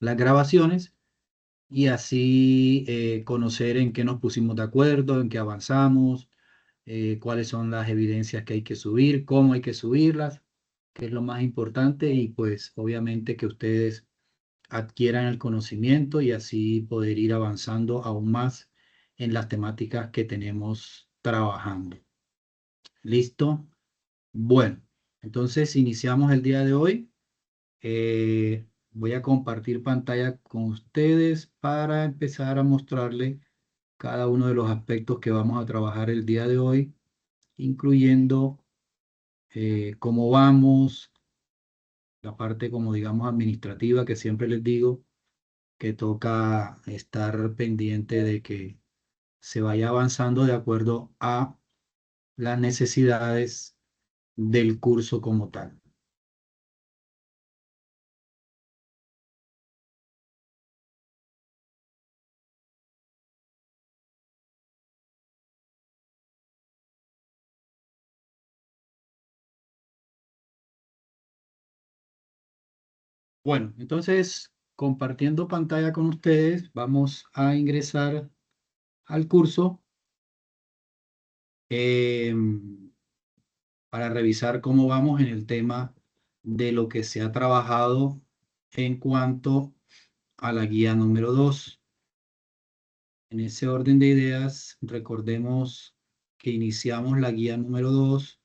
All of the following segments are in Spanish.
las grabaciones y así conocer en qué nos pusimos de acuerdo, en qué avanzamos, cuáles son las evidencias que hay que subir, cómo hay que subirlas, qué es lo más importante y pues obviamente que ustedes adquieran el conocimiento y así poder ir avanzando aún más en las temáticas que tenemos trabajando. ¿Listo? Bueno, entonces iniciamos el día de hoy. Voy a compartir pantalla con ustedes para empezar a mostrarles cada uno de los aspectos que vamos a trabajar el día de hoy, incluyendo cómo vamos, la parte como digamos administrativa que siempre les digo que toca estar pendiente de que se vaya avanzando de acuerdo a las necesidades del curso como tal. Bueno, entonces, compartiendo pantalla con ustedes, vamos a ingresar al curso para revisar cómo vamos en el tema de lo que se ha trabajado en cuanto a la guía número 2. En ese orden de ideas, recordemos que iniciamos la guía número 2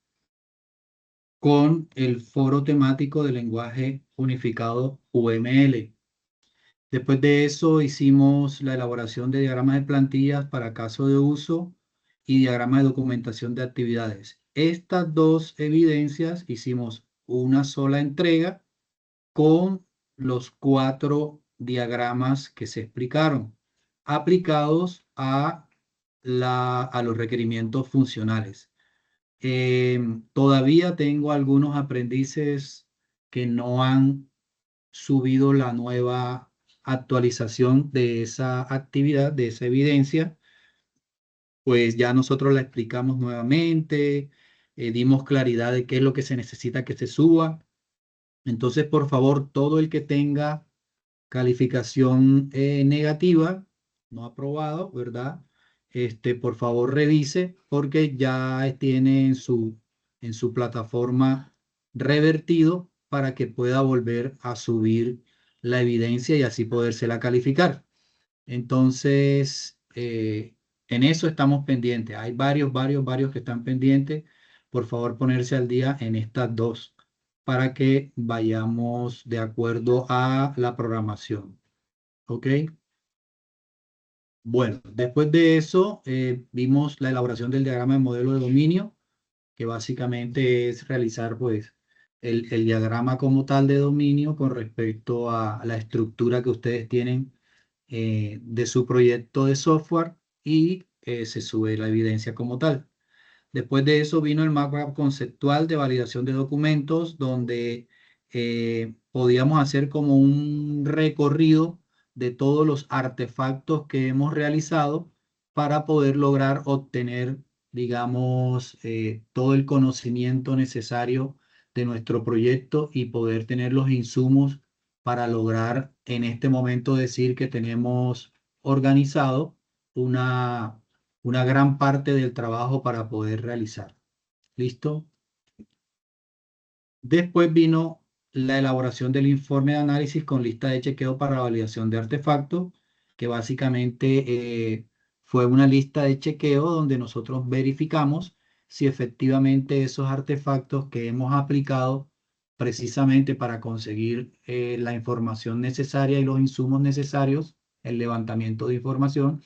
con el foro temático de lenguaje unificado UML. Después de eso hicimos la elaboración de diagramas de plantillas para caso de uso y diagrama de documentación de actividades. Estas dos evidencias hicimos una sola entrega con los 4 diagramas que se explicaron, aplicados a los requerimientos funcionales. Todavía tengo algunos aprendices que no han subido la nueva actualización de esa actividad, de esa evidencia, pues ya nosotros la explicamos nuevamente, dimos claridad de qué es lo que se necesita que se suba. Entonces, por favor, todo el que tenga calificación negativa, no aprobado, ¿verdad? Por favor, revise porque ya tiene en su plataforma revertido para que pueda volver a subir la evidencia y así podérsela calificar. Entonces, en eso estamos pendientes. Hay varios que están pendientes. Por favor, ponerse al día en estas dos para que vayamos de acuerdo a la programación. ¿Ok? Bueno, después de eso, vimos la elaboración del diagrama de modelo de dominio, que básicamente es realizar, pues, el diagrama como tal de dominio con respecto a la estructura que ustedes tienen de su proyecto de software y se sube la evidencia como tal. Después de eso vino el mapa conceptual de validación de documentos, donde podíamos hacer como un recorrido de todos los artefactos que hemos realizado para poder lograr obtener, digamos, todo el conocimiento necesario de nuestro proyecto y poder tener los insumos para lograr en este momento decir que tenemos organizado una gran parte del trabajo para poder realizar. ¿Listo? Después vino la elaboración del informe de análisis con lista de chequeo para la validación de artefactos, que básicamente fue una lista de chequeo donde nosotros verificamos si efectivamente esos artefactos que hemos aplicado precisamente para conseguir la información necesaria y los insumos necesarios, el levantamiento de información,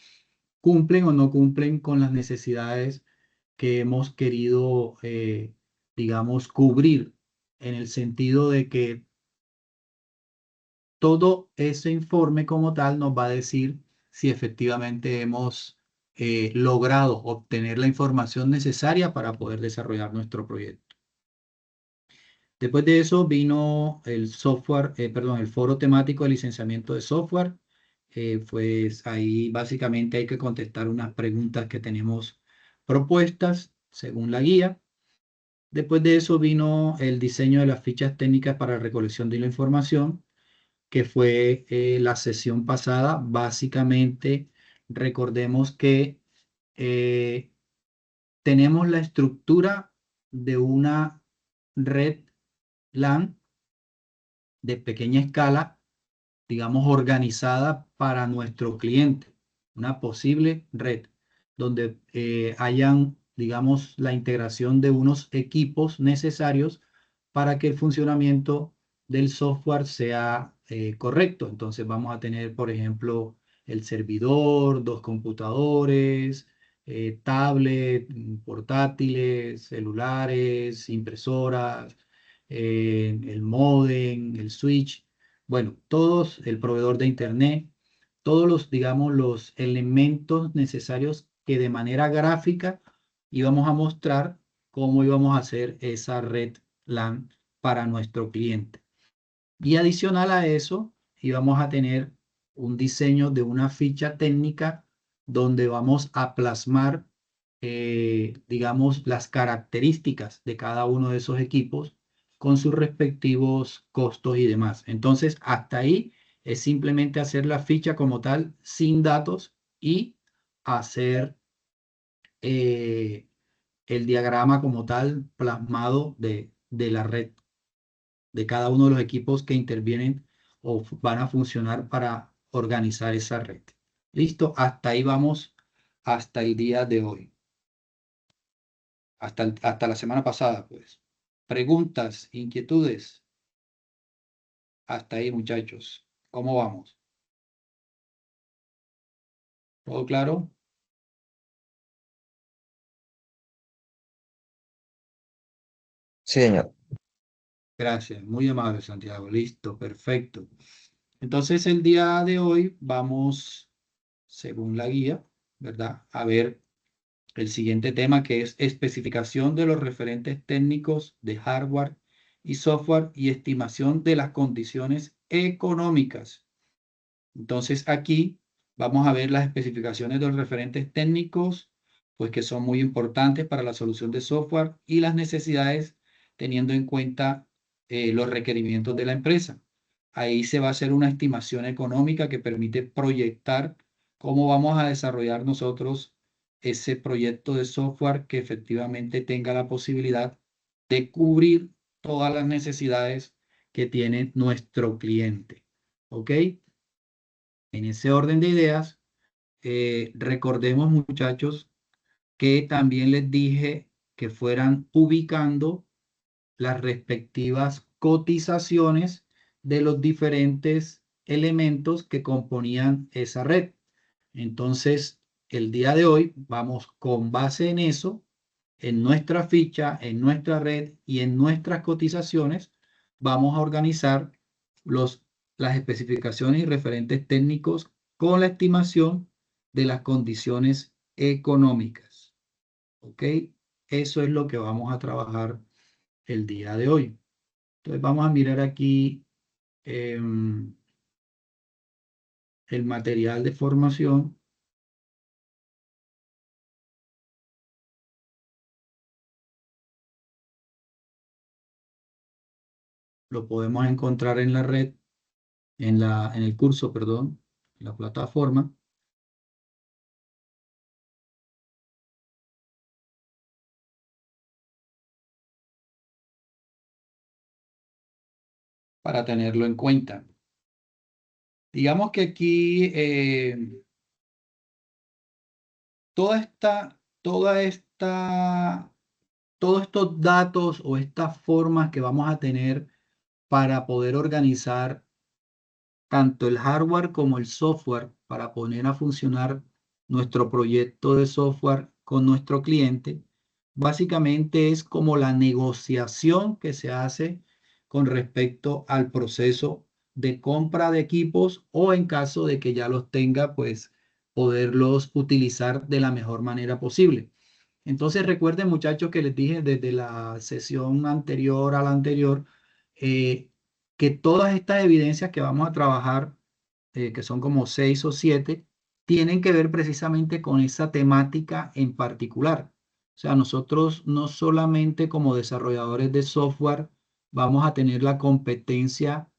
cumplen o no cumplen con las necesidades que hemos querido, digamos, cubrir en el sentido de que todo ese informe como tal nos va a decir si efectivamente hemos logrado obtener la información necesaria para poder desarrollar nuestro proyecto. Después de eso vino el software, perdón, el foro temático de licenciamiento de software. Pues ahí básicamente hay que contestar unas preguntas que tenemos propuestas según la guía. Después de eso vino el diseño de las fichas técnicas para recolección de la información. que fue la sesión pasada. Básicamente, recordemos que eh, tenemos la estructura de una red LAN de pequeña escala, digamos, organizada para nuestro cliente, una posible red donde hayan, digamos, la integración de unos equipos necesarios para que el funcionamiento del software sea correcto. Entonces vamos a tener, por ejemplo, el servidor, dos computadores, tablet, portátiles, celulares, impresoras, el módem, el switch, bueno, todos, el proveedor de internet, todos los, digamos, los elementos necesarios que de manera gráfica íbamos a mostrar cómo íbamos a hacer esa red LAN para nuestro cliente. Y adicional a eso, íbamos a tener un diseño de una ficha técnica donde vamos a plasmar, digamos, las características de cada uno de esos equipos con sus respectivos costos y demás. Entonces, hasta ahí es simplemente hacer la ficha como tal, sin datos, y hacer el diagrama como tal plasmado de la red de cada uno de los equipos que intervienen o van a funcionar para organizar esa red. Listo, hasta ahí vamos, hasta el día de hoy, hasta la semana pasada, pues. Preguntas, inquietudes, hasta ahí, muchachos. ¿Cómo vamos? ¿Todo claro? Sí, señor. Gracias, muy amable, Santiago. Listo, perfecto. Entonces, el día de hoy vamos, según la guía, ¿verdad? A ver el siguiente tema, que es especificación de los referentes técnicos de hardware y software y estimación de las condiciones económicas. Entonces aquí vamos a ver las especificaciones de los referentes técnicos, pues que son muy importantes para la solución de software y las necesidades teniendo en cuenta los requerimientos de la empresa. Ahí se va a hacer una estimación económica que permite proyectar cómo vamos a desarrollar nosotros ese proyecto de software que efectivamente tenga la posibilidad de cubrir todas las necesidades que tiene nuestro cliente. ¿Ok? En ese orden de ideas, recordemos, muchachos, que también les dije que fueran ubicando las respectivas cotizaciones de los diferentes elementos que componían esa red. Entonces, el día de hoy vamos con base en eso, en nuestra ficha, en nuestra red y en nuestras cotizaciones, vamos a organizar los, las especificaciones y referentes técnicos con la estimación de las condiciones económicas. ¿Ok? Eso es lo que vamos a trabajar el día de hoy. Entonces vamos a mirar aquí el material de formación. Lo podemos encontrar en la red, en el curso, perdón, en la plataforma, para tenerlo en cuenta. Digamos que aquí toda esta, todos estos datos o estas formas que vamos a tener para poder organizar tanto el hardware como el software para poner a funcionar nuestro proyecto de software con nuestro cliente, básicamente es como la negociación que se hace con respecto al proceso de compra de equipos o en caso de que ya los tenga, pues poderlos utilizar de la mejor manera posible. Entonces recuerden, muchachos, que les dije desde la sesión anterior a la anterior, eh, que todas estas evidencias que vamos a trabajar, que son como 6 o 7, tienen que ver precisamente con esa temática en particular. O sea, nosotros no solamente como desarrolladores de software vamos a tener la competencia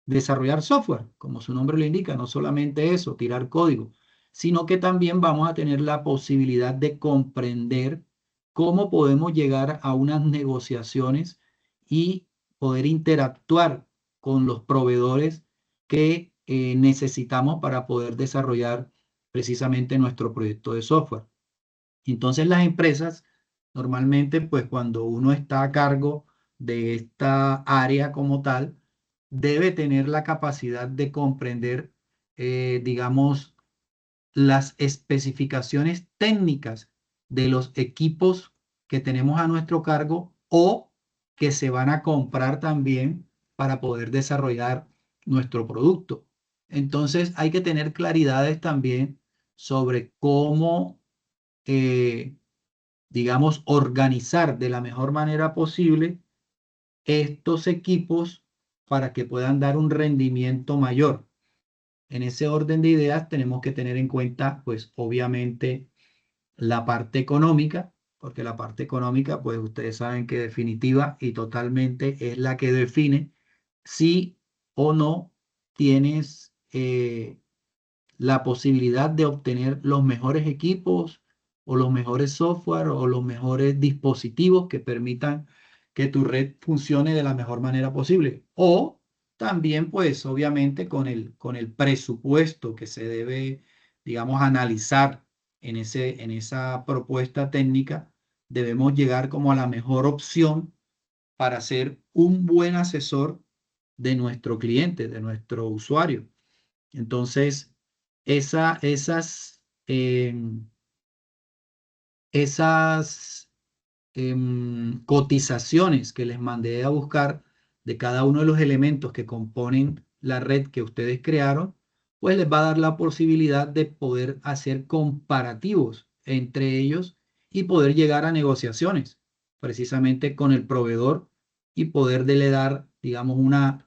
desarrollar software, como su nombre lo indica, no solamente eso, tirar código, sino que también vamos a tener la posibilidad de comprender cómo podemos llegar a unas negociaciones y poder interactuar con los proveedores que necesitamos para poder desarrollar precisamente nuestro proyecto de software. Entonces las empresas, normalmente, pues cuando uno está a cargo de esta área como tal, debe tener la capacidad de comprender, digamos, las especificaciones técnicas de los equipos que tenemos a nuestro cargo o que se van a comprar también para poder desarrollar nuestro producto. Entonces hay que tener claridades también sobre cómo, eh, digamos, organizar de la mejor manera posible estos equipos para que puedan dar un rendimiento mayor. En ese orden de ideas tenemos que tener en cuenta, pues obviamente, la parte económica, porque la parte económica, pues ustedes saben que definitiva y totalmente es la que define si o no tienes la posibilidad de obtener los mejores equipos o los mejores software o los mejores dispositivos que permitan que tu red funcione de la mejor manera posible. O también, pues, obviamente, con el presupuesto que se debe, digamos, analizar en esa propuesta técnica, debemos llegar como a la mejor opción para ser un buen asesor de nuestro cliente, de nuestro usuario. Entonces, esas cotizaciones que les mandé a buscar de cada uno de los elementos que componen la red que ustedes crearon, pues les va a dar la posibilidad de poder hacer comparativos entre ellos y poder llegar a negociaciones precisamente con el proveedor y poderle dar, digamos, una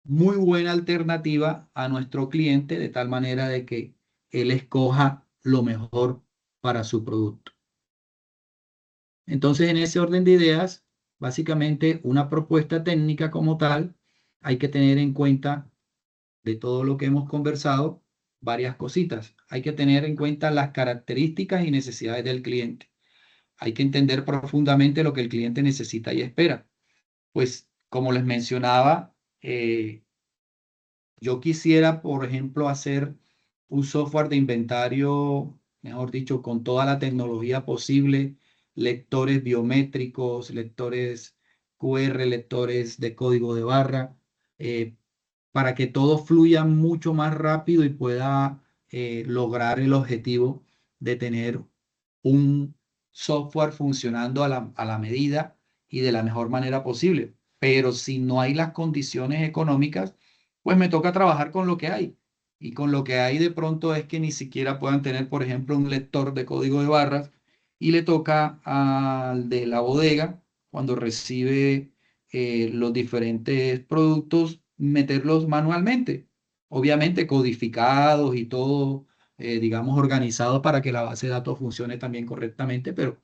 muy buena alternativa a nuestro cliente de tal manera de que él escoja lo mejor para su producto. Entonces, en ese orden de ideas, básicamente una propuesta técnica como tal, hay que tener en cuenta de todo lo que hemos conversado varias cositas. Hay que tener en cuenta las características y necesidades del cliente. Hay que entender profundamente lo que el cliente necesita y espera. Pues, como les mencionaba, yo quisiera, por ejemplo, hacer un software de inventario, mejor dicho, con toda la tecnología posible, lectores biométricos, lectores QR, lectores de código de barra, eh, para que todo fluya mucho más rápido y pueda lograr el objetivo de tener un software funcionando a la medida y de la mejor manera posible. Pero si no hay las condiciones económicas, pues me toca trabajar con lo que hay. Y con lo que hay de pronto es que ni siquiera puedan tener, por ejemplo, un lector de código de barras y le toca al de la bodega, cuando recibe los diferentes productos, meterlos manualmente. Obviamente codificados y todo, digamos, organizados para que la base de datos funcione también correctamente, pero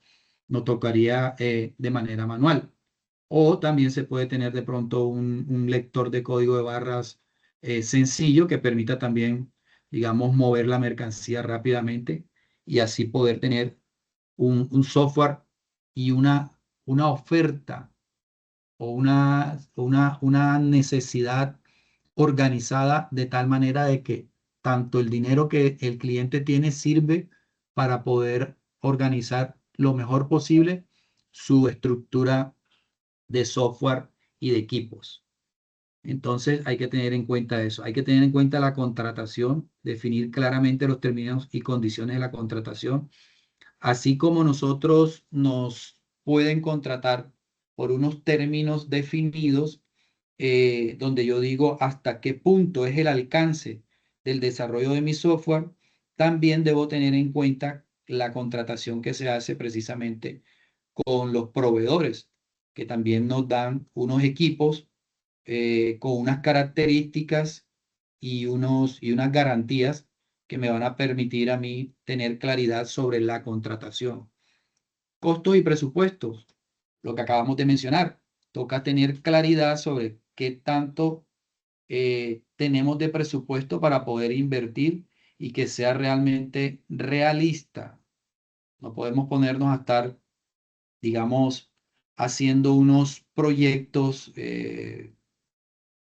nos tocaría de manera manual. O también se puede tener de pronto un lector de código de barras sencillo que permita también, digamos, mover la mercancía rápidamente y así poder tener un software y una oferta o una necesidad organizada de tal manera de que tanto el dinero que el cliente tiene sirve para poder organizar lo mejor posible su estructura de software y de equipos. Entonces hay que tener en cuenta eso. Hay que tener en cuenta la contratación, definir claramente los términos y condiciones de la contratación, así como nosotros nos pueden contratar por unos términos definidos, donde yo digo hasta qué punto es el alcance del desarrollo de mi software, también debo tener en cuenta la contratación que se hace precisamente con los proveedores, que también nos dan unos equipos con unas características y unas garantías que me van a permitir a mí tener claridad sobre la contratación. Costos y presupuestos, lo que acabamos de mencionar. Toca tener claridad sobre qué tanto tenemos de presupuesto para poder invertir y que sea realmente realista. No podemos ponernos a estar, digamos, haciendo unos proyectos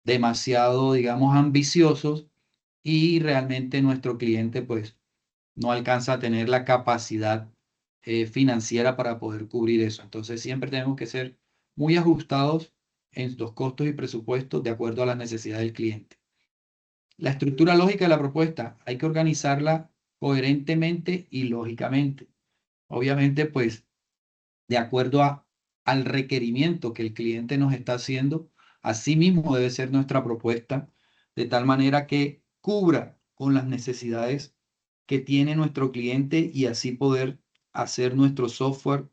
demasiado, digamos, ambiciosos y realmente nuestro cliente pues no alcanza a tener la capacidad financiera para poder cubrir eso. Entonces siempre tenemos que ser muy ajustados en los costos y presupuestos de acuerdo a las necesidades del cliente. La estructura lógica de la propuesta hay que organizarla coherentemente y lógicamente. Obviamente, pues de acuerdo al requerimiento que el cliente nos está haciendo, así mismo debe ser nuestra propuesta, de tal manera que cubra con las necesidades que tiene nuestro cliente y así poder hacer nuestro software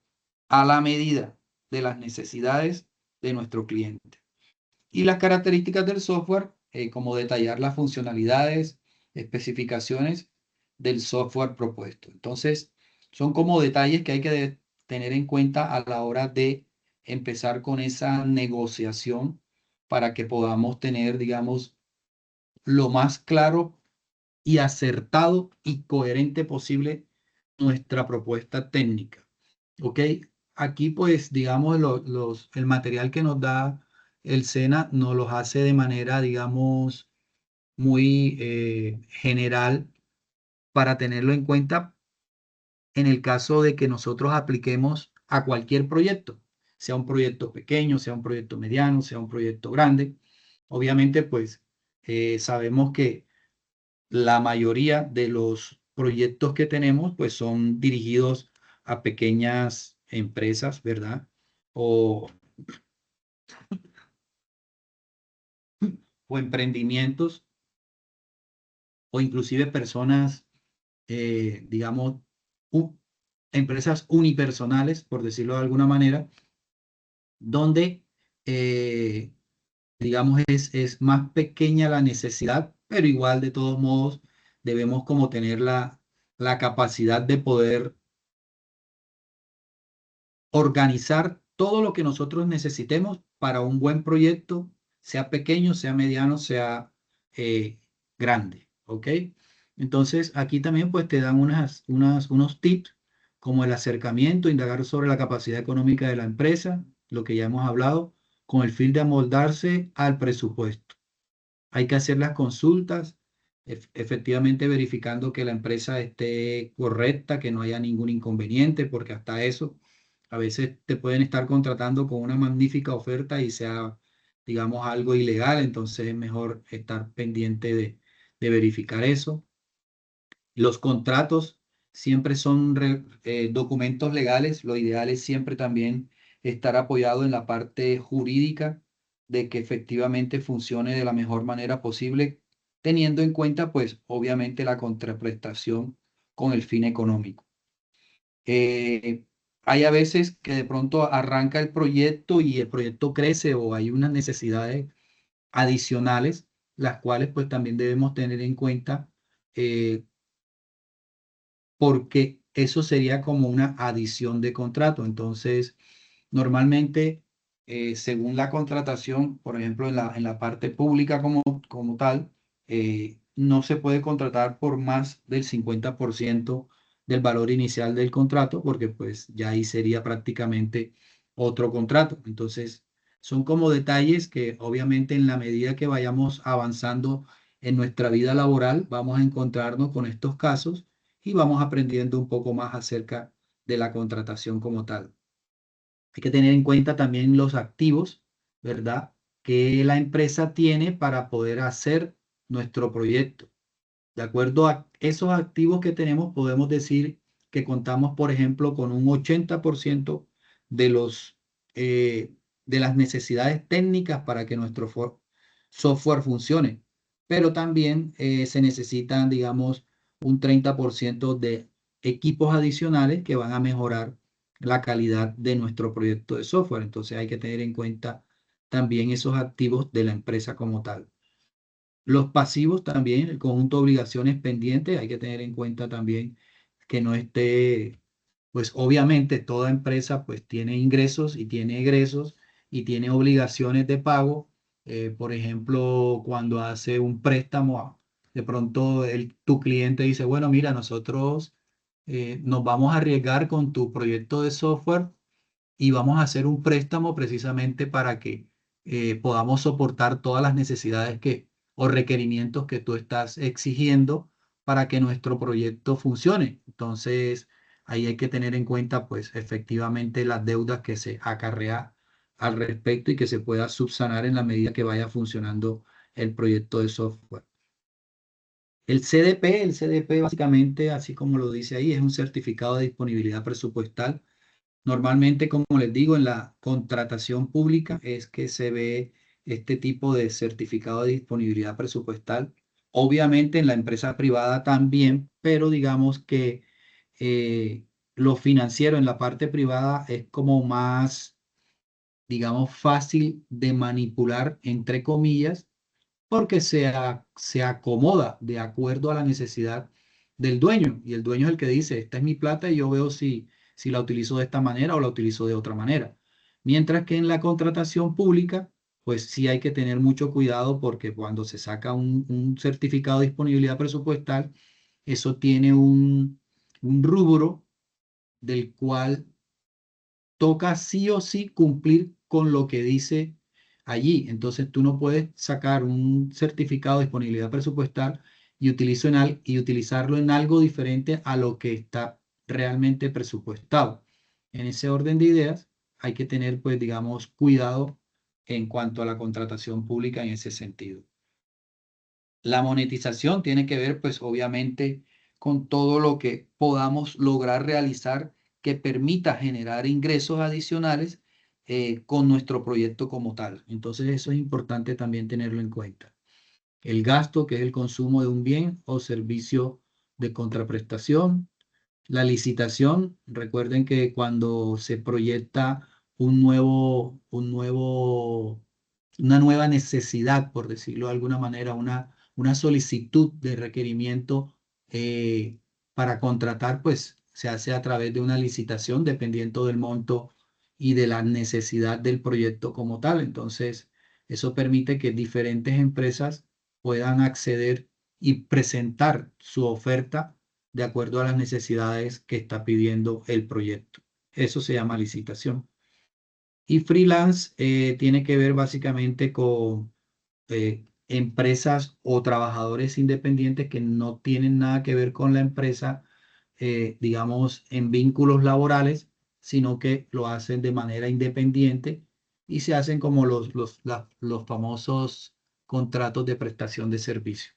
a la medida de las necesidades de nuestro cliente. Y las características del software, como detallar las funcionalidades, especificaciones del software propuesto. Entonces, son como detalles que hay que tener en cuenta a la hora de empezar con esa negociación para que podamos tener, digamos, lo más claro y acertado y coherente posible nuestra propuesta técnica. ¿Ok? Aquí pues digamos el material que nos da el SENA nos los hace de manera digamos muy general para tenerlo en cuenta en el caso de que nosotros apliquemos a cualquier proyecto, sea un proyecto pequeño, sea un proyecto mediano, sea un proyecto grande. Obviamente pues sabemos que la mayoría de los proyectos que tenemos pues son dirigidos a pequeñas empresas, ¿verdad? O, o emprendimientos o inclusive personas, digamos, u- empresas unipersonales, por decirlo de alguna manera, donde, digamos, es más pequeña la necesidad, pero igual de todos modos debemos como tener la capacidad de poder organizar todo lo que nosotros necesitemos para un buen proyecto, sea pequeño, sea mediano, sea eh, grande, ¿ok? Entonces, aquí también pues te dan unos tips como el acercamiento, indagar sobre la capacidad económica de la empresa, lo que ya hemos hablado, con el fin de amoldarse al presupuesto. Hay que hacer las consultas, efectivamente verificando que la empresa esté correcta, que no haya ningún inconveniente, porque hasta eso a veces te pueden estar contratando con una magnífica oferta y sea, digamos, algo ilegal, entonces es mejor estar pendiente de verificar eso. Los contratos siempre son documentos legales. Lo ideal es siempre también estar apoyado en la parte jurídica de que efectivamente funcione de la mejor manera posible, teniendo en cuenta, pues, obviamente la contraprestación con el fin económico. Eh, Hay a veces que de pronto arranca el proyecto y el proyecto crece o hay unas necesidades adicionales, las cuales pues también debemos tener en cuenta porque eso sería como una adición de contrato. Entonces, normalmente, según la contratación, por ejemplo, en la parte pública como tal, no se puede contratar por más del 50% del valor inicial del contrato, porque pues ya ahí sería prácticamente otro contrato. Entonces, son como detalles que obviamente en la medida que vayamos avanzando en nuestra vida laboral, vamos a encontrarnos con estos casos y vamos aprendiendo un poco más acerca de la contratación como tal. Hay que tener en cuenta también los activos, ¿verdad? Que la empresa tiene para poder hacer nuestro proyecto. De acuerdo a esos activos que tenemos, podemos decir que contamos, por ejemplo, con un 80% de de las necesidades técnicas para que nuestro software funcione. Pero también se necesitan, digamos, un 30% de equipos adicionales que van a mejorar la calidad de nuestro proyecto de software. Entonces hay que tener en cuenta también esos activos de la empresa como tal. Los pasivos también, el conjunto de obligaciones pendientes, hay que tener en cuenta también que no esté, pues obviamente toda empresa pues tiene ingresos y tiene egresos y tiene obligaciones de pago. Por ejemplo, cuando hace un préstamo, de pronto tu cliente dice, bueno, mira, nosotros nos vamos a arriesgar con tu proyecto de software y vamos a hacer un préstamo precisamente para que podamos soportar todas las necesidades o requerimientos que tú estás exigiendo para que nuestro proyecto funcione. Entonces, ahí hay que tener en cuenta, pues, efectivamente las deudas que se acarrea al respecto y que se pueda subsanar en la medida que vaya funcionando el proyecto de software. El CDP básicamente, así como lo dice ahí, es un certificado de disponibilidad presupuestal. Normalmente, como les digo, en la contratación pública es que se ve este tipo de certificado de disponibilidad presupuestal. Obviamente en la empresa privada también, pero digamos que lo financiero en la parte privada es como más, digamos, fácil de manipular, entre comillas, porque se acomoda de acuerdo a la necesidad del dueño. Y el dueño es el que dice, esta es mi plata y yo veo si la utilizo de esta manera o la utilizo de otra manera. Mientras que en la contratación pública, pues sí hay que tener mucho cuidado porque cuando se saca un certificado de disponibilidad presupuestal, eso tiene un rubro del cual toca sí o sí cumplir con lo que dice allí. Entonces tú no puedes sacar un certificado de disponibilidad presupuestal y utilizarlo en algo diferente a lo que está realmente presupuestado. En ese orden de ideas hay que tener, pues, digamos, cuidado en cuanto a la contratación pública en ese sentido. La monetización tiene que ver, pues, obviamente, con todo lo que podamos lograr realizar que permita generar ingresos adicionales con nuestro proyecto como tal. Entonces, eso es importante también tenerlo en cuenta. El gasto, que es el consumo de un bien o servicio de contraprestación. La licitación, recuerden que cuando se proyecta una nueva necesidad, por decirlo de alguna manera, una solicitud de requerimiento para contratar, pues se hace a través de una licitación dependiendo del monto y de la necesidad del proyecto como tal. Entonces, eso permite que diferentes empresas puedan acceder y presentar su oferta de acuerdo a las necesidades que está pidiendo el proyecto. Eso se llama licitación. Y freelance tiene que ver básicamente con empresas o trabajadores independientes que no tienen nada que ver con la empresa, digamos, en vínculos laborales, sino que lo hacen de manera independiente y se hacen como los famosos contratos de prestación de servicio.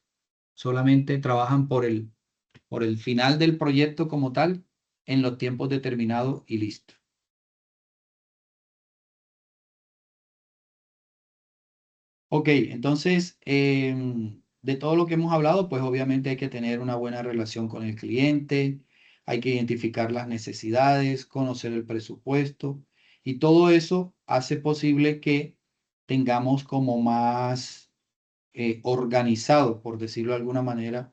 Solamente trabajan por el final del proyecto como tal, en los tiempos determinados y listo. Ok, entonces, de todo lo que hemos hablado, pues obviamente hay que tener una buena relación con el cliente, hay que identificar las necesidades, conocer el presupuesto y todo eso hace posible que tengamos como más organizado, por decirlo de alguna manera,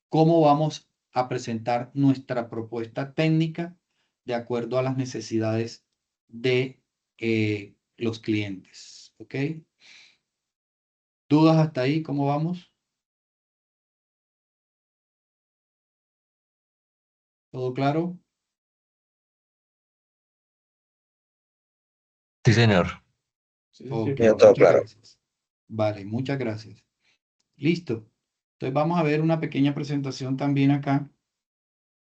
cómo vamos a presentar nuestra propuesta técnica de acuerdo a las necesidades de los clientes. ¿Ok? ¿Dudas hasta ahí? ¿Cómo vamos? ¿Todo claro? Sí, señor. Ok, Ya todo muchas claro. gracias. Vale, muchas gracias. Listo. Entonces vamos a ver una pequeña presentación también acá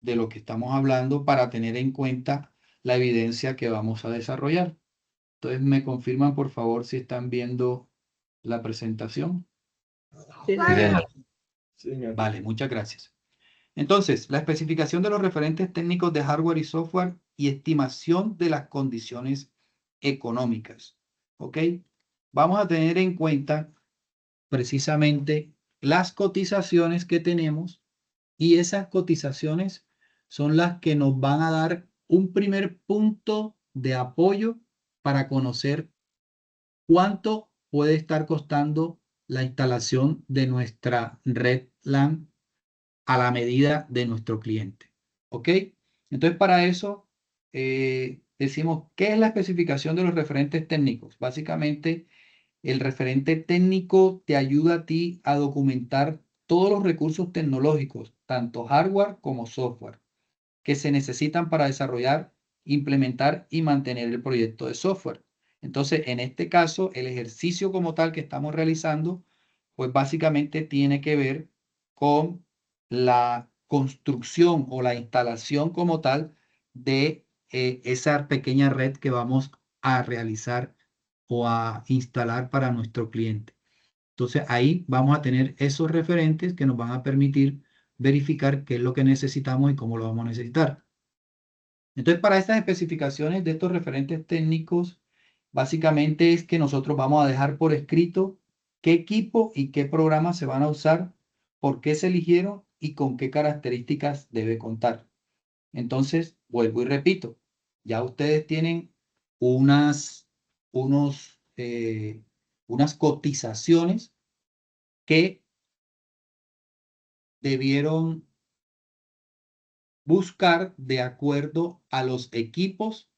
de lo que estamos hablando para tener en cuenta la evidencia que vamos a desarrollar. Entonces, ¿me confirman, por favor, si están viendo la presentación? Sí, señor. Vale, muchas gracias. Entonces, la especificación de los referentes técnicos de hardware y software y estimación de las condiciones económicas. ¿Ok? Vamos a tener en cuenta precisamente las cotizaciones que tenemos y esas cotizaciones son las que nos van a dar un primer punto de apoyo para conocer cuánto puede estar costando la instalación de nuestra red LAN a la medida de nuestro cliente. ¿Ok? Entonces, para eso decimos, ¿qué es la especificación de los referentes técnicos? Básicamente, El referente técnico te ayuda a ti a documentar todos los recursos tecnológicos, tanto hardware como software, que se necesitan para desarrollar, implementar y mantener el proyecto de software. Entonces, en este caso, el ejercicio como tal que estamos realizando, pues básicamente tiene que ver con la construcción o la instalación como tal de esa pequeña red que vamos a realizar o a instalar para nuestro cliente. Entonces ahí vamos a tener esos referentes que nos van a permitir verificar qué es lo que necesitamos y cómo lo vamos a necesitar. Entonces, para estas especificaciones de estos referentes técnicos, básicamente es que nosotros vamos a dejar por escrito qué equipo y qué programa se van a usar, por qué se eligieron y con qué características debe contar. Entonces, vuelvo y repito, ya ustedes tienen unas, unos, unas cotizaciones que debieron buscar de acuerdo a los equipos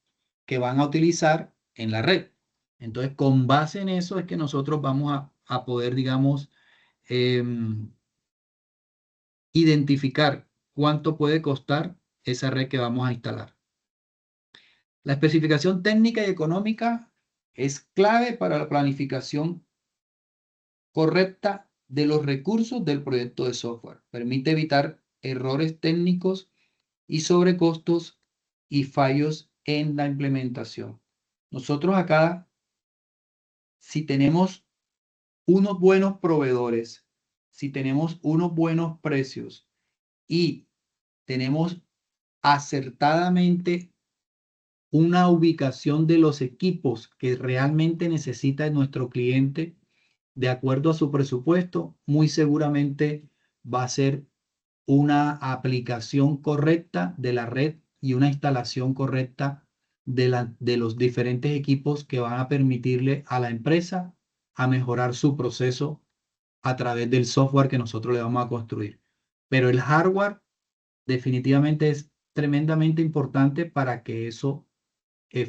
que van a utilizar en la red. Entonces, con base en eso es que nosotros vamos a poder, digamos, identificar cuánto puede costar esa red que vamos a instalar. La especificación técnica y económica es clave para la planificación correcta de los recursos del proyecto de software. Permite evitar errores técnicos y sobrecostos y fallos en la implementación. Nosotros acá, si tenemos unos buenos proveedores, si tenemos unos buenos precios y tenemos acertadamente una ubicación de los equipos que realmente necesita nuestro cliente de acuerdo a su presupuesto, muy seguramente va a ser una aplicación correcta de la red y una instalación correcta de los diferentes equipos que van a permitirle a la empresa a mejorar su proceso a través del software que nosotros le vamos a construir. Pero el hardware definitivamente es tremendamente importante para que eso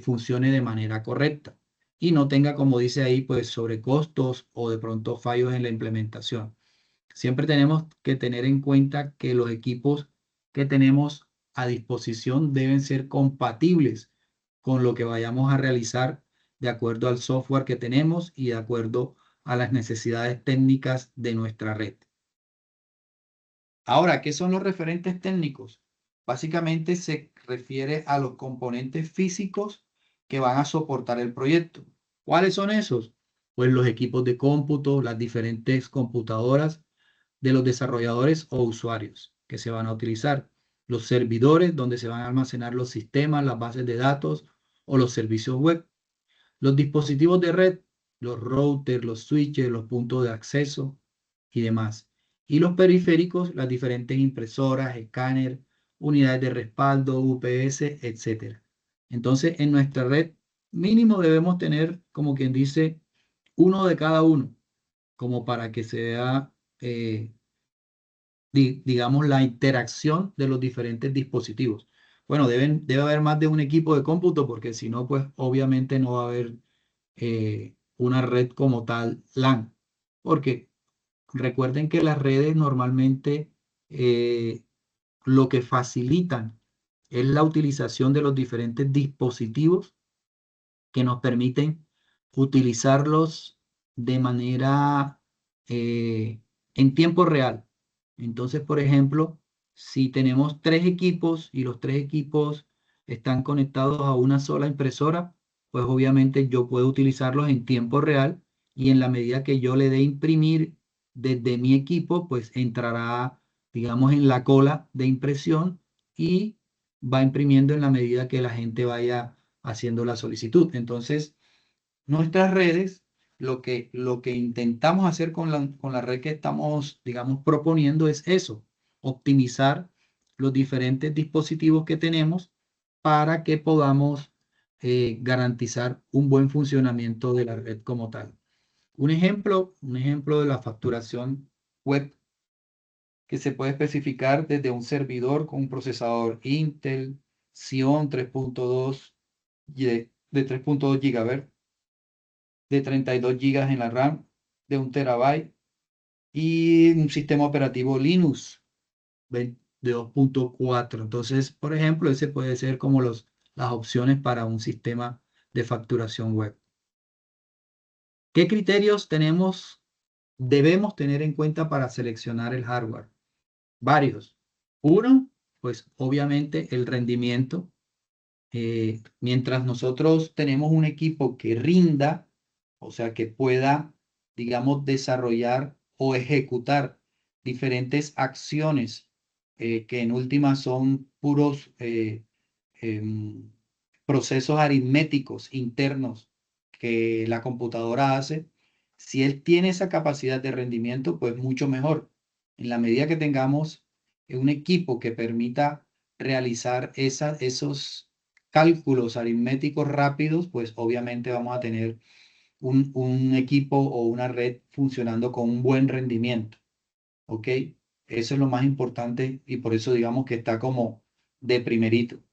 funcione de manera correcta y no tenga, como dice ahí, pues sobrecostos o de pronto fallos en la implementación. Siempre tenemos que tener en cuenta que los equipos que tenemos a disposición deben ser compatibles con lo que vayamos a realizar de acuerdo al software que tenemos y de acuerdo a las necesidades técnicas de nuestra red. Ahora, ¿qué son los referentes técnicos? Básicamente se refiere a los componentes físicos que van a soportar el proyecto. ¿Cuáles son esos? Pues los equipos de cómputo, las diferentes computadoras de los desarrolladores o usuarios que se van a utilizar, los servidores donde se van a almacenar los sistemas, las bases de datos o los servicios web, los dispositivos de red, los routers, los switches, los puntos de acceso y demás. Y los periféricos, las diferentes impresoras, escáner, unidades de respaldo, UPS, etc. Entonces, en nuestra red mínimo debemos tener, como quien dice, uno de cada uno, como para que sea digamos, la interacción de los diferentes dispositivos. Bueno, debe haber más de un equipo de cómputo porque si no, pues obviamente no va a haber una red como tal LAN. Porque recuerden que las redes normalmente lo que facilitan es la utilización de los diferentes dispositivos que nos permiten utilizarlos de manera en tiempo real. Entonces, por ejemplo, si tenemos tres equipos y los tres equipos están conectados a una sola impresora, pues obviamente yo puedo utilizarlos en tiempo real y en la medida que yo le dé imprimir desde mi equipo, pues entrará, digamos, en la cola de impresión y va imprimiendo en la medida que la gente vaya haciendo la solicitud. Entonces, nuestras redes, lo que intentamos hacer con la red que estamos, digamos, proponiendo es eso, optimizar los diferentes dispositivos que tenemos para que podamos garantizar un buen funcionamiento de la red como tal. Un ejemplo de la facturación web que se puede especificar desde un servidor con un procesador Intel Xeon 3.2 de 3.2 GHz de 32 GB en la RAM, de 1 TB y un sistema operativo Linux de 2.4. Entonces, por ejemplo, ese puede ser como las opciones para un sistema de facturación web. ¿Qué criterios debemos tener en cuenta para seleccionar el hardware? Varios. Uno, pues obviamente el rendimiento. Mientras nosotros tenemos un equipo que rinda, o sea, que pueda, digamos, desarrollar o ejecutar diferentes acciones que en última son puros em, procesos aritméticos internos que la computadora hace, si él tiene esa capacidad de rendimiento, pues mucho mejor. En la medida que tengamos un equipo que permita realizar esos cálculos aritméticos rápidos, pues obviamente vamos a tener un equipo o una red funcionando con un buen rendimiento. ¿Ok? Eso es lo más importante y por eso digamos que está como de primerito.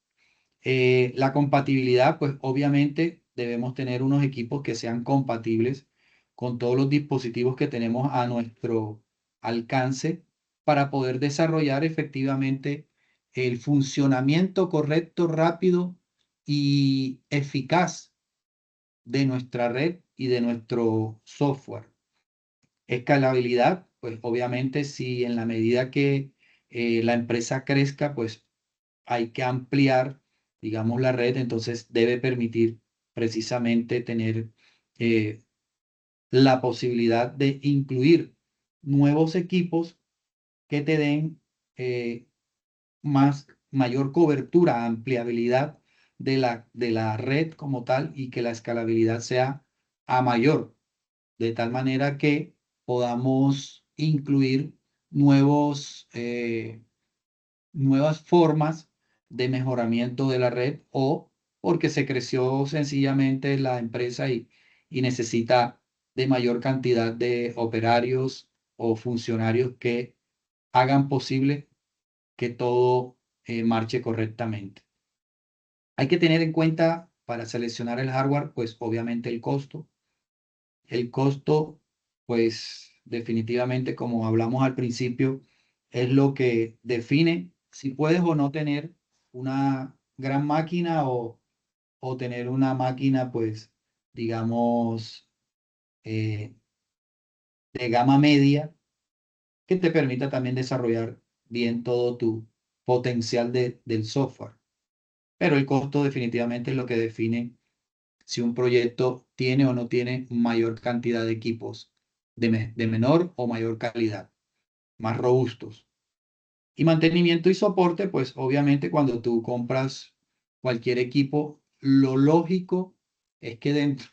La compatibilidad, pues obviamente debemos tener unos equipos que sean compatibles con todos los dispositivos que tenemos a nuestro alcance para poder desarrollar efectivamente el funcionamiento correcto, rápido y eficaz de nuestra red y de nuestro software. Escalabilidad, pues obviamente si en la medida que la empresa crezca, pues hay que ampliar, digamos, la red, entonces debe permitir precisamente tener eh, la posibilidad de incluir nuevos equipos que te den eh, mayor cobertura, ampliabilidad de la red como tal y que la escalabilidad sea a mayor, de tal manera que podamos incluir nuevas formas de mejoramiento de la red o porque se creció sencillamente la empresa y necesita de mayor cantidad de operarios o funcionarios que hagan posible que todo marche correctamente. Hay que tener en cuenta para seleccionar el hardware, pues obviamente el costo. El costo, pues definitivamente, como hablamos al principio, es lo que define si puedes o no tener una gran máquina o tener una máquina, pues, digamos, eh, de gama media que te permita también desarrollar bien todo tu potencial del software. Pero el costo definitivamente es lo que define si un proyecto tiene o no tiene mayor cantidad de equipos de menor o mayor calidad, más robustos. Y mantenimiento y soporte, pues obviamente cuando tú compras cualquier equipo, lo lógico es que dentro,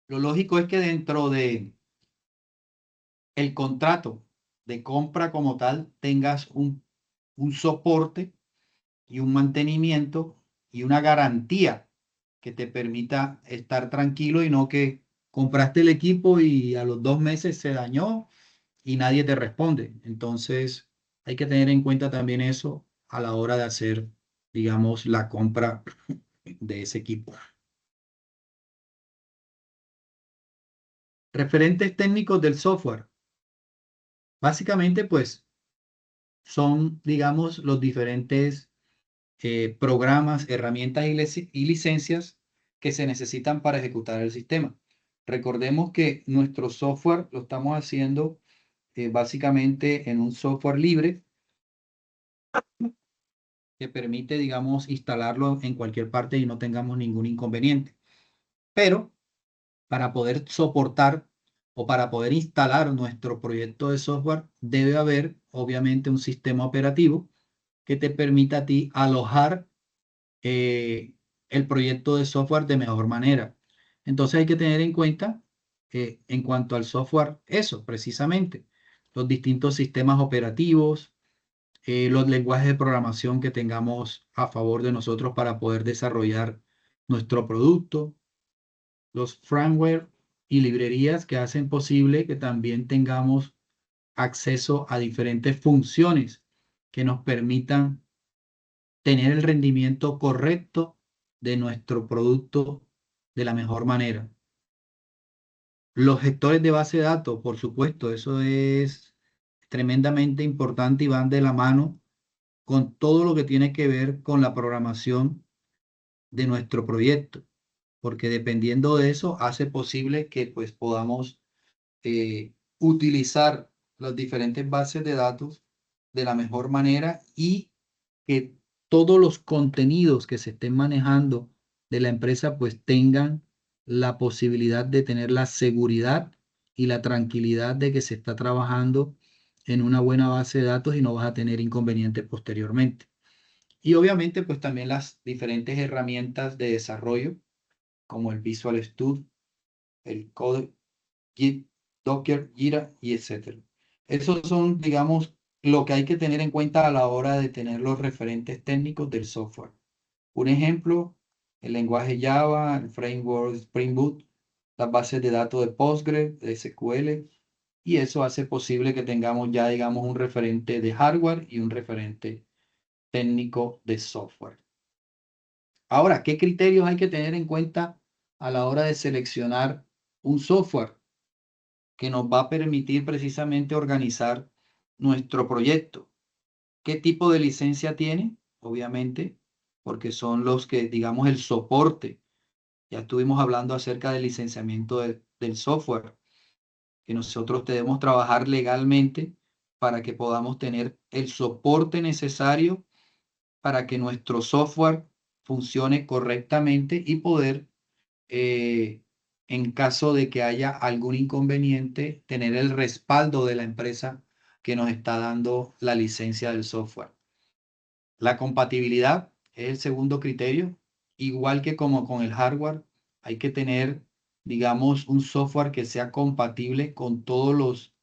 lo lógico es que dentro de el contrato de compra como tal tengas un soporte y un mantenimiento y una garantía que te permita estar tranquilo y no que compraste el equipo y a los 2 meses se dañó y nadie te responde. Entonces, hay que tener en cuenta también eso a la hora de hacer, digamos, la compra de ese equipo. Referentes técnicos del software. Básicamente, pues, son, digamos, los diferentes programas, herramientas y licencias que se necesitan para ejecutar el sistema. Recordemos que nuestro software lo estamos haciendo básicamente en un software libre que permite, digamos, instalarlo en cualquier parte y no tengamos ningún inconveniente. Pero para poder soportar o para poder instalar nuestro proyecto de software, debe haber, obviamente, un sistema operativo que te permita a ti alojar el proyecto de software de mejor manera. Entonces hay que tener en cuenta en cuanto al software, eso precisamente, los distintos sistemas operativos, los lenguajes de programación que tengamos a favor de nosotros para poder desarrollar nuestro producto, los firmware y librerías que hacen posible que también tengamos acceso a diferentes funciones que nos permitan tener el rendimiento correcto de nuestro producto de la mejor manera. Los gestores de base de datos, por supuesto, eso es tremendamente importante y van de la mano con todo lo que tiene que ver con la programación de nuestro proyecto, porque dependiendo de eso hace posible que pues podamos utilizar las diferentes bases de datos de la mejor manera y que todos los contenidos que se estén manejando de la empresa pues tengan la posibilidad de tener la seguridad y la tranquilidad de que se está trabajando en una buena base de datos y no vas a tener inconvenientes posteriormente. Y obviamente pues también las diferentes herramientas de desarrollo como el Visual Studio, el Code, Git, Docker, Jira y etcétera. Esos son, digamos, lo que hay que tener en cuenta a la hora de tener los referentes técnicos del software. Un ejemplo, el lenguaje Java, el framework Spring Boot, las bases de datos de Postgres, de SQL, y eso hace posible que tengamos ya, digamos, un referente de hardware y un referente técnico de software. Ahora, ¿qué criterios hay que tener en cuenta a la hora de seleccionar un software que nos va a permitir precisamente organizar nuestro proyecto? ¿Qué tipo de licencia tiene? Obviamente, porque son los que, digamos, el soporte. Ya estuvimos hablando acerca del licenciamiento del software, que nosotros debemos trabajar legalmente para que podamos tener el soporte necesario para que nuestro software funcione correctamente y poder, en caso de que haya algún inconveniente, tener el respaldo de la empresa que nos está dando la licencia del software. La compatibilidad es el segundo criterio. Igual que como con el hardware, hay que tener, digamos, un software que sea compatible con todos los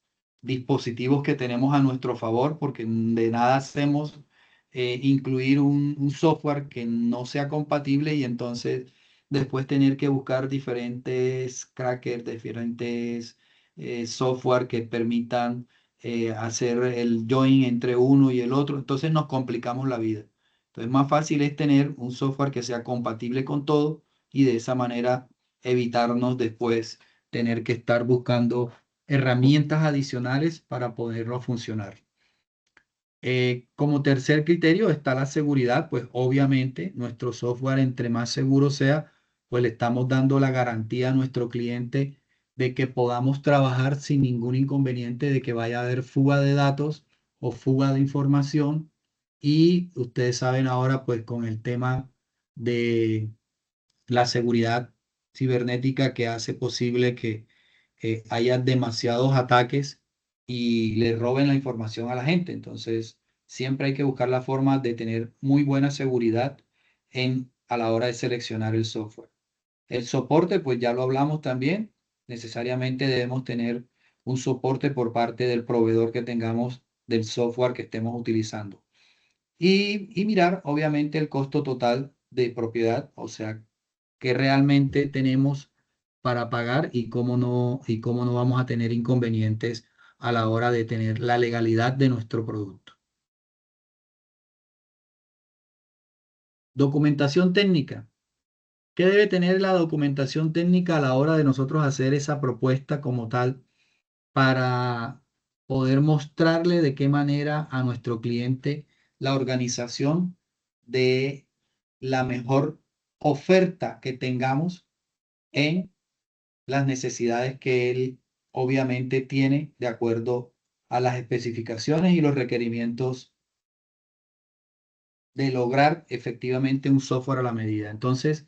dispositivos que tenemos a nuestro favor, porque de nada hacemos incluir un software que no sea compatible y entonces después tener que buscar diferentes crackers, diferentes software que permitan hacer el join entre uno y el otro, entonces nos complicamos la vida. Entonces, más fácil es tener un software que sea compatible con todo y de esa manera evitarnos después tener que estar buscando herramientas adicionales para poderlo funcionar. Como tercer criterio está la seguridad, pues obviamente nuestro software entre más seguro sea, pues le estamos dando la garantía a nuestro cliente de que podamos trabajar sin ningún inconveniente de que vaya a haber fuga de datos o fuga de información. Y ustedes saben ahora, pues con el tema de la seguridad cibernética que hace posible que haya demasiados ataques y le roben la información a la gente. Entonces, siempre hay que buscar la forma de tener muy buena seguridad a la hora de seleccionar el software. El soporte, pues ya lo hablamos también. Necesariamente debemos tener un soporte por parte del proveedor que tengamos del software que estemos utilizando. Y mirar, obviamente, el costo total de propiedad, o sea, que realmente tenemos para pagar y cómo no vamos a tener inconvenientes a la hora de tener la legalidad de nuestro producto. Documentación técnica. ¿Qué debe tener la documentación técnica a la hora de nosotros hacer esa propuesta como tal para poder mostrarle de qué manera a nuestro cliente la organización de la mejor oferta que tengamos en las necesidades que él obviamente tiene de acuerdo a las especificaciones y los requerimientos de lograr efectivamente un software a la medida? Entonces,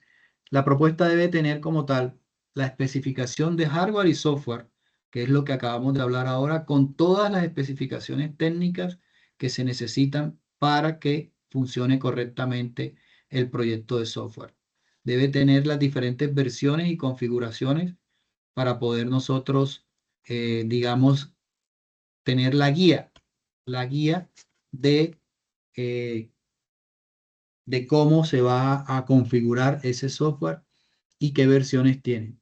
la propuesta debe tener como tal la especificación de hardware y software, que es lo que acabamos de hablar ahora, con todas las especificaciones técnicas que se necesitan para que funcione correctamente el proyecto de software. Debe tener las diferentes versiones y configuraciones para poder nosotros, digamos, tener la guía de eh, de cómo se va a configurar ese software y qué versiones tiene.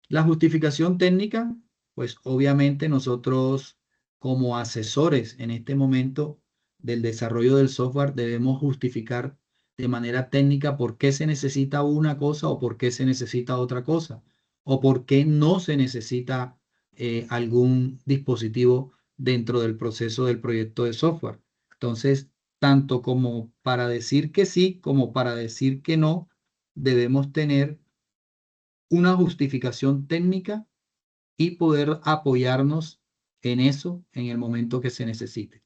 La justificación técnica, pues obviamente nosotros como asesores en este momento del desarrollo del software debemos justificar de manera técnica por qué se necesita una cosa o por qué se necesita otra cosa, o por qué no se necesita algún dispositivo dentro del proceso del proyecto de software. Entonces, tanto como para decir que sí, como para decir que no, debemos tener una justificación técnica y poder apoyarnos en eso en el momento que se necesite.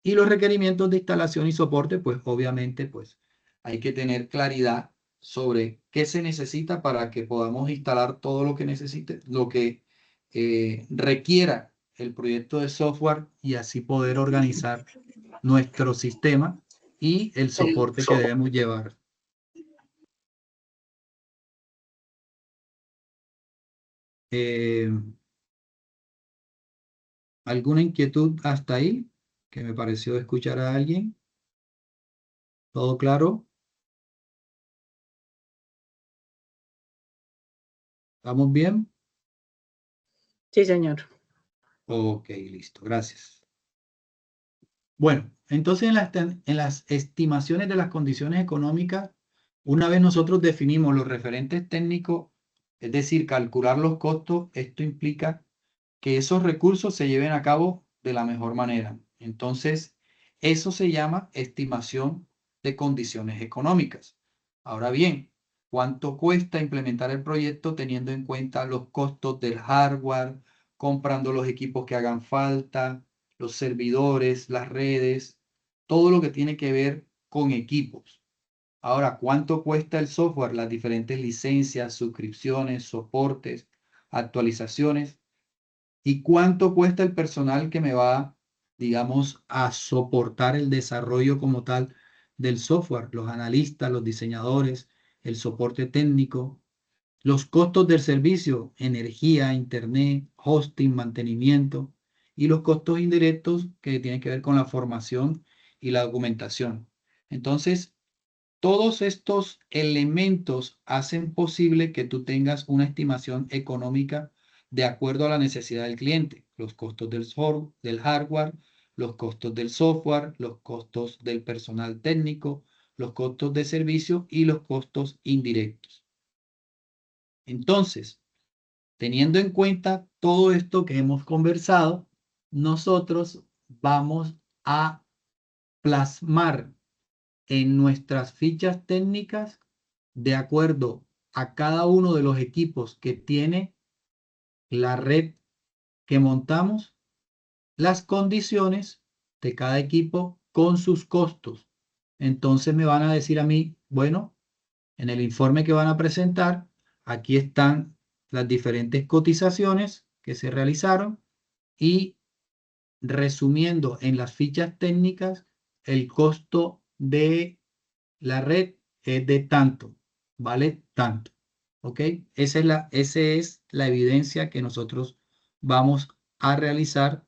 Y los requerimientos de instalación y soporte, pues obviamente, pues hay que tener claridad sobre qué se necesita para que podamos instalar todo lo que necesite, lo que requiera el proyecto de software y así poder organizar nuestro sistema y el soporte que debemos llevar. ¿Alguna inquietud hasta ahí que me pareció escuchar a alguien? ¿Todo claro? ¿Vamos bien? Sí, señor. Ok, listo, gracias. Bueno, entonces en las estimaciones de las condiciones económicas, una vez nosotros definimos los referentes técnicos, es decir, calcular los costos, esto implica que esos recursos se lleven a cabo de la mejor manera. Entonces, eso se llama estimación de condiciones económicas. Ahora bien, ¿cuánto cuesta implementar el proyecto teniendo en cuenta los costos del hardware, comprando los equipos que hagan falta, los servidores, las redes, todo lo que tiene que ver con equipos? Ahora, ¿cuánto cuesta el software, las diferentes licencias, suscripciones, soportes, actualizaciones? ¿Y cuánto cuesta el personal que me va, digamos, a soportar el desarrollo como tal del software? Los analistas, los diseñadores, el soporte técnico, los costos del servicio, energía, internet, hosting, mantenimiento y los costos indirectos que tienen que ver con la formación y la documentación. Entonces, todos estos elementos hacen posible que tú tengas una estimación económica de acuerdo a la necesidad del cliente, los costos del hardware, los costos del software, los costos del personal técnico, los costos de servicio y los costos indirectos. Entonces, teniendo en cuenta todo esto que hemos conversado, nosotros vamos a plasmar en nuestras fichas técnicas, de acuerdo a cada uno de los equipos que tiene la red que montamos, las condiciones de cada equipo con sus costos. Entonces me van a decir a mí, bueno, en el informe que van a presentar, aquí están las diferentes cotizaciones que se realizaron y resumiendo en las fichas técnicas, el costo de la red es de tanto, vale tanto. ¿Ok? Esa es la evidencia que nosotros vamos a realizar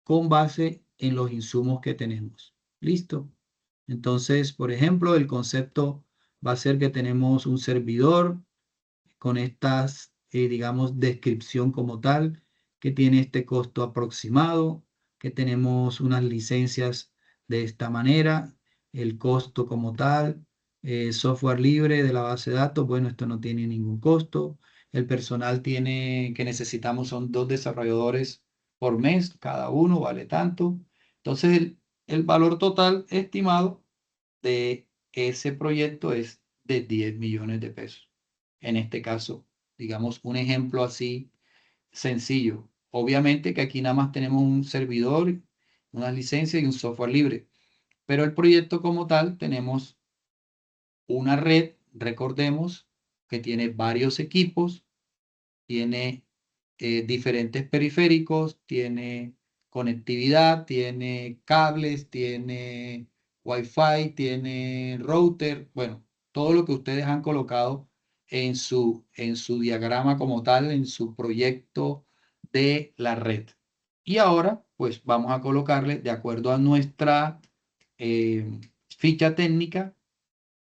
con base en los insumos que tenemos. ¿Listo? Entonces, por ejemplo, el concepto va a ser que tenemos un servidor con estas, digamos, descripción como tal, que tiene este costo aproximado, que tenemos unas licencias de esta manera, el costo como tal, software libre de la base de datos, bueno, esto no tiene ningún costo. El personal que necesitamos son 2 desarrolladores por mes, cada uno vale tanto. Entonces, el valor total estimado de ese proyecto es de 10 millones de pesos. En este caso, digamos un ejemplo así sencillo. Obviamente que aquí nada más tenemos un servidor, una licencia y un software libre, pero el proyecto como tal tenemos una red, recordemos, que tiene varios equipos, tiene diferentes periféricos, tiene conectividad, tiene cables, tiene Wi-Fi, tiene router, bueno, todo lo que ustedes han colocado en su diagrama como tal, en su proyecto de la red. Y ahora, pues vamos a colocarle, de acuerdo a nuestra ficha técnica,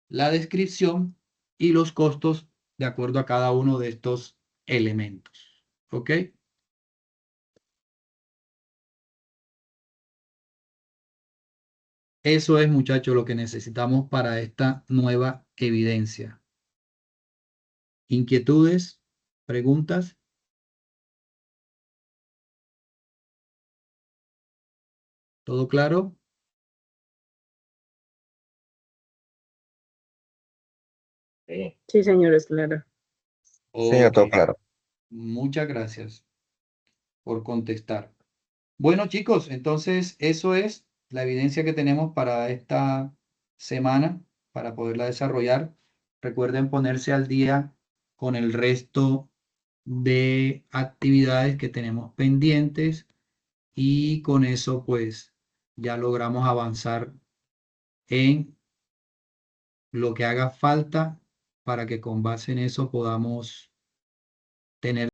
la descripción y los costos de acuerdo a cada uno de estos elementos. ¿Ok? Eso es, muchachos, lo que necesitamos para esta nueva evidencia. ¿Inquietudes? ¿Preguntas? ¿Todo claro? Sí, señor, es claro. Señor, Ok, todo claro. muchas gracias por contestar. Bueno, chicos, entonces eso es la evidencia que tenemos para esta semana para poderla desarrollar. Recuerden ponerse al día con el resto de actividades que tenemos pendientes y con eso pues ya logramos avanzar en lo que haga falta para que con base en eso podamos tener